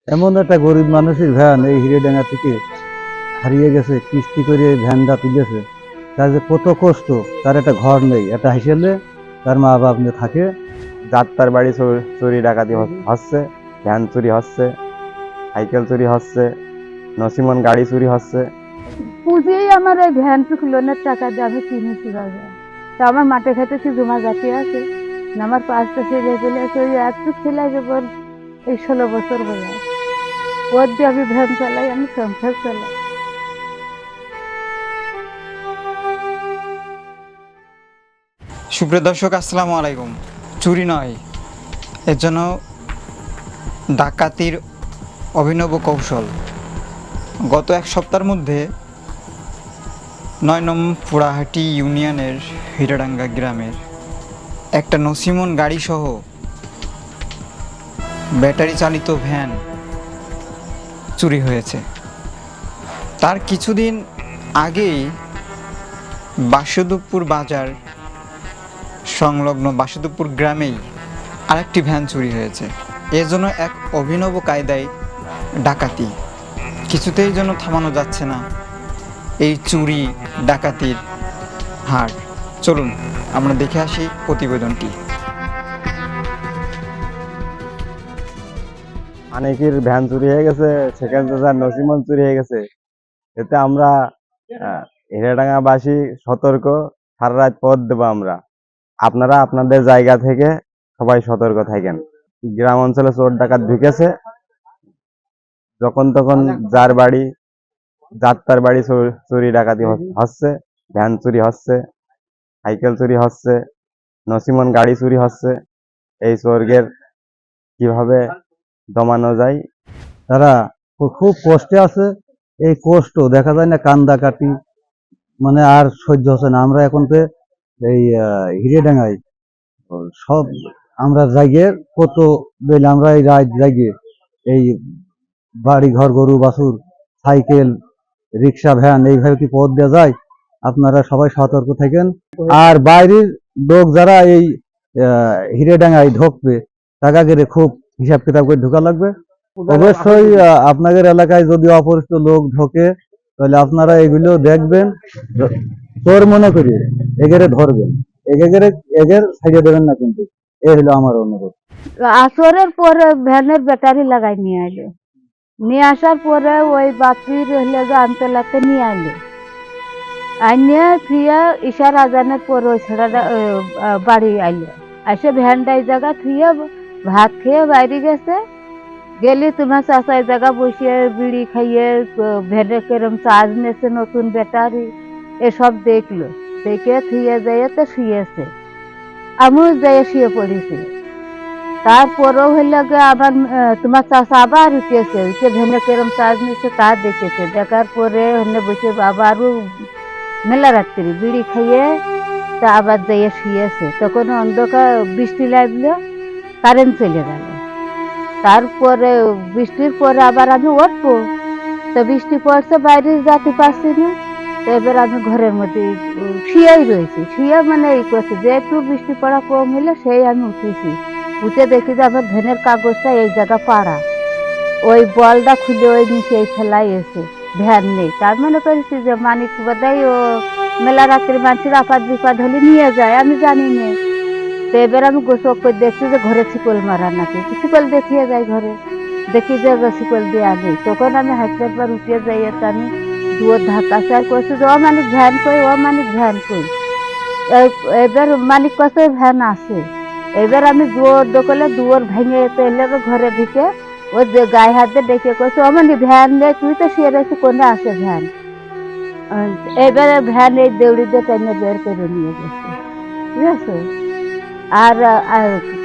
এমন একটা গরিব মানুষের ভ্যান এই হিরেডাঙ্গা থেকে হারিয়ে গেছে, কিস্তি করে এই ভ্যানটা তুলেছে। তার যে কত কষ্ট, তার একটা ঘর নেই, একটা হিসেবে তার মা বাপ নিয়ে থাকে। যাত্রার বাড়ি চুরি ডাকাতি হচ্ছে, ভ্যান চুরি হচ্ছে, সাইকেল চুরি হচ্ছে, নসিমন গাড়ি চুরি হচ্ছে। পুঁজেই আমার ওই ভ্যানটুক লোনের টাকা দিয়ে আমি কিনেছি বাজার। তা আমার মাঠে ঘাটে কি জমা জাতি আছে না? আমার 5টা ছেলে পেলে আছে, ওই একটু ছেলে যেমন এই 16 বছর বয়স, ওর দিয়ে আমি ভ্যান চালাই, আমি সংসার চালাই। সুপ্রিয় দর্শক, আসসালামু আলাইকুম। চুরি নয়, এর জন্য ডাকাতির অভিনব কৌশল। গত এক সপ্তাহের মধ্যে 9 নং পুরাহাটি ইউনিয়নের হিরাডাঙ্গা গ্রামের একটা নসিমন গাড়িসহ ব্যাটারি চালিত ভ্যান চুরি হয়েছে। তার কিছুদিন আগেই বাসুদেবপুর বাজার সংলগ্ন বাসুদেবপুর গ্রামেই আরেকটি ভ্যান চুরি হয়েছে। এজন্য এক অভিনব কায়দায় ডাকাতি, কিছুতেই যেন থামানো যাচ্ছে না এই চুরি ডাকাতির হার। চলুন আমরা দেখে আসি প্রতিবেদনটি। অনেকের ভ্যান চুরি হয়ে গেছে, সেখান থেকে নসিমন চুরি হয়ে গেছে। এতে আমরা হিরাডাঙ্গাবাসী সতর্ক, সারা রাত পথ দেবো আমরা। আপনারা আপনাদের জায়গা থেকে সবাই সতর্ক থাকেন। গ্রাম অঞ্চলে চোর ডাকাত ঢুকেছে, যখন তখন যার বাড়ি যাত্রার বাড়ি চুরি ডাকাতি হচ্ছে, ভ্যান চুরি হচ্ছে, সাইকেল চুরি হচ্ছে, নসিমন গাড়ি চুরি হচ্ছে। এই চোরদের কিভাবে দমানো যায়? তারা খুব কষ্টে আছে। এই কষ্ট দেখা যায় না, কান্দাকাটি মানে আর সহ্য হচ্ছে না। আমরা এখন তো এই হিরেডাঙ্গায় সব আমরা জায়গায় কত বেলে আমরা এই রাত জায়গায় এই বাড়ি ঘর গরু বাছুর সাইকেল রিক্সা ভ্যান এইভাবে কি পথ দেওয়া যায়? আপনারা সবাই সতর্ক থাকেন। আর বাইরের লোক যারা এই হিরেডাঙ্গায় ঢুকবে, টাকা কেটে খুব হিসাব কিতাব করে ঢোকা লাগবে। অবশ্যই আপনাদের এলাকায় যদি অপরিচিত লোক ঢোকে, তাহলে আপনারা এগুলো দেখবেন, চোর মনে করি এগেরে ধরবেন, এগেরে এগের ছাড়িয়ে দেবেন না, কিন্তু এই হলো আমার অনুরোধ। আসরের পরে ভ্যানের ব্যাটারি লাগাই নিয়ে আইলো, নিয়ে আসার পরে ওই বাপির হলে যে আমতলাতে নিয়ে আইলো, আইনিয়ে ফিরে ঈশার আজানের পরে ওই ছেড়াটা বাড়ি আইলো। এসে ভ্যানটা এই জায়গা থুয়ে ভাত খেয়ে বাইরে গেছে। গেলি তোমার চাষা এই জায়গা বসিয়ে বিড়ি খাইয়ে ভ্যানে কেরম চার্জ নেছে, নতুন ব্যাটারি এসব দেখলো। দেখে থুয়ে যাইয়ে তো শুয়েছে, আমিও যাইয়ে শুয়ে পড়েছি। তারপরেও হইলে আবার তোমার চাষা আবার উঠেছে, উঠে ভ্যানে কেরম চার্জ নিচ্ছে তা দেখেছে। দেখার পরে হলে বসে আবারও মেলা রাত্রি বিড়ি খাইয়ে তা আবার যাইয়ে শুয়েছে। তখন অন্ধকার, বৃষ্টি লাগলো, কারেন্ট চলে গেল। তারপরে বৃষ্টির পরে আবার আমি উঠবো, তো বৃষ্টি পড়ছে, বাইরে যেতে পারছি না। তো এবার আমি ঘরের মধ্যে শুয়েই রয়েছি। শুয়ে মানে এই করছি যে একটু বৃষ্টি পড়া কম হলে সেই আমি উঠেছি। উঠে দেখি যে আমার ভ্যানের কাগজটা এই জায়গা পাড়া, ওই বলটা খুলে ওই নিচে এই ফেলাই এসে ভ্যান নেই। তার মনে করেছি যে মানিক বোধহয় ও মেলা রাত্রি মানুষের আপাত বিপাদ হলে নিয়ে যায়, আমি জানি না। তো এবার আমি গোসল করে দেখছি যে ঘরে শিকল মারা নাকি, শিকল দেখিয়ে যাই ঘরে, দেখি যে শিকল দেওয়া নেই। তখন আমি হাইটের পর উঠিয়ে যাই, তো আমি দুয়ার ধাক্কা চার করছি যে ও মানিক ভ্যান কই, ও মানিক ভ্যান কই। এবার মালিক কাছে ভ্যান আছে। এবার আমি দুয়ার দোকলে দুয়ার ভেঙে এলে ঘরে ঢুকে ওর যে গায়ে হাত দিয়ে ডেকে করছে ও মানিক ভ্যান নেই, তুই তো শুয়ে রয়েছি, কোনে আসে ভ্যান। এবারে ভ্যান এই দেউড়ি দিয়ে টেনে বের করে নিয়ে গেছে, ঠিক আছে। আর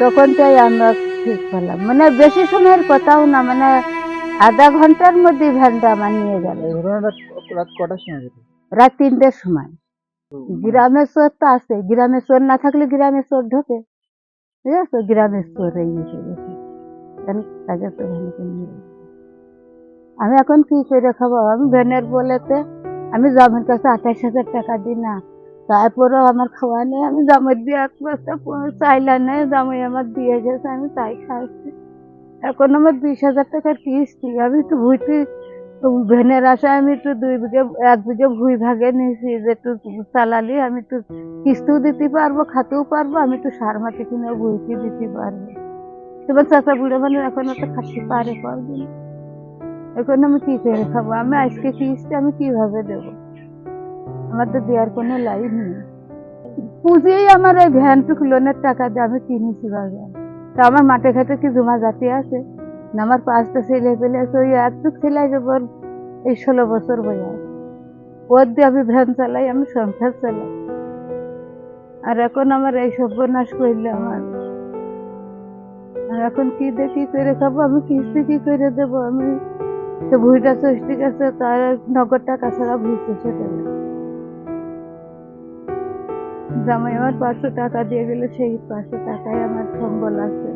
তখন তো আমরা ঠিক করলাম, মানে বেশি সময়ের কথাও না, মানে আধা ঘন্টার মধ্যে ভ্যানটা আমার নিয়ে গেল। রাত কটার সময়? রাত 3টের সময়। গ্রামের চোর তো আছে, গ্রামের চোর না থাকলে গ্রামের চোর ঢোকে, ঠিক আছে। গ্রামের চোর এই এসে গেছে, তাকে তো ভ্যানকে নিয়ে গেছে। আমি এখন কি করে খাবো? আমি ভ্যানের বলেতে আমি জামের কাছে 28,000 টাকা দিই না, তারপরেও আমার খাওয়া নেই। আমি জামের দিয়ে এক বস্তা চাইলা নেই, জামাই আমার দিয়ে গেছে, আমি তাই খাচ্ছি। এখন আমার 20,000 টাকার কিস্তি। আমি একটু ভুইতে ভ্যানের আশায় আমি একটু 1 বিঘে ভুই ভাগে নিয়েছি যে একটু চালালি আমি একটু কিস্তিও দিতে পারবো, খাতেও পারবো, আমি একটু সার মাটি কিনে ভুইতে দিতে পারবো। তোমার চাচা বুড়ো মানুষ এখন তো খাতে পারে পারবে না। এখন আমি কি করে খাবো? আমি আজকে কিস্তি আমি কিভাবে দেবো? আমার তো দেওয়ার কোনো লাইন নেই। পুঁজিই আমার এই ভ্যানটুক লোনের টাকা দিয়ে আমি কিনেছি বাজার। তা আমার মাঠে ঘাটে কি জমা জাতি আছে না? আমার 5টা ছেলে পেলে আছে, ওই একটুক ছেলে যাবার এই 16 বছর বয়স, ওর দিয়ে আমি ভ্যান চালাই, আমি সংসার চালাই। আর এখন আমার এই সর্বনাশ করলে আমার, আর এখন কি দিয়ে কি করে খাবো? আমি কিস্তি কি করে দেবো? আমি তো ভুইটা চষ্টি গেছে, তার নগদ টাকা ছাড়া ভুই চষে দেবে। জামাই আমার 500 টাকা দিয়ে গেলে সেই 500 টাকায় আমার সম্বল আছে।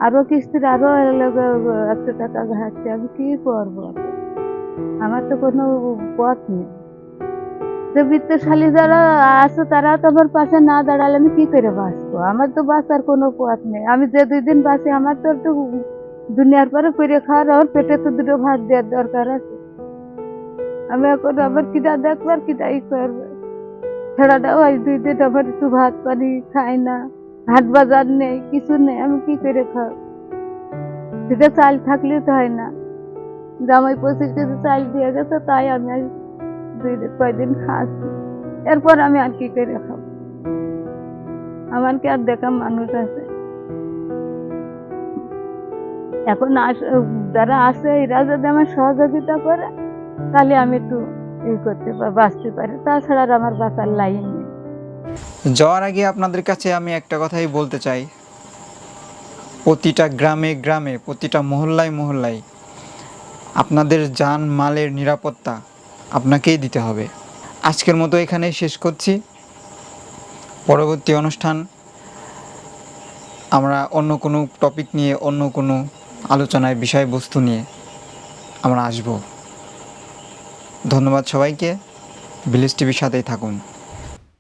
আরো কিস্তির আরো 100 টাকা ঘাটছে, আমি কি করবো? আমার তো কোনো পথ নেই। যে বিত্তশালী যারা আছে তারা তো আমার পাশে না দাঁড়ালে আমি কি করে বাঁচবো? আমার তো বাঁচার কোনো পথ নেই। আমি যে 2 দিন বাঁচি আমার তো একটু দুনিয়ার পরে করে খাওয়ার, আমার পেটে তো 2 ভাত দেওয়ার দরকার আছে। আমি এখন আবার কিনা দেখবার কিনাই করবে। ছেড়াটাও আজ 2 দিন আমার একটু ভাত পানি খাই না, হাট বাজার নেই, কিছু নেই, আমি কি করে খাবো? সেটা চাল থাকলে তো হয় না। জামাই 25 কেজি চাল দিয়ে গেছে, তাই আমি আজ কয়দিন খাচ্ছি। এরপর আমি আর কি করে খাবো? আমার কি আর দেখা মানুষ আছে? এখন যারা আছে এরা যদি আমার সহযোগিতা করে তাহলে আমি একটু করতে পারি, বাঁচতে পারি। তাছাড়া আর আমার বাঁচার লাইন নেই। যাওয়ার আগে আপনাদের কাছে আমি একটা কথাই বলতে চাই, প্রতিটা গ্রামে গ্রামে, প্রতিটা মহল্লায় মহল্লায় আপনাদের জান মালের নিরাপত্তা আপনাকেই দিতে হবে। আজকের মতো এখানেই শেষ করছি। পরবর্তী অনুষ্ঠান আমরা অন্য কোনো টপিক নিয়ে, অন্য কোনো আলোচনায় বিষয়বস্তু নিয়ে আমরা আসব। ধন্যবাদ সবাইকে। ভিলেজ টিভির সাথেই থাকুন।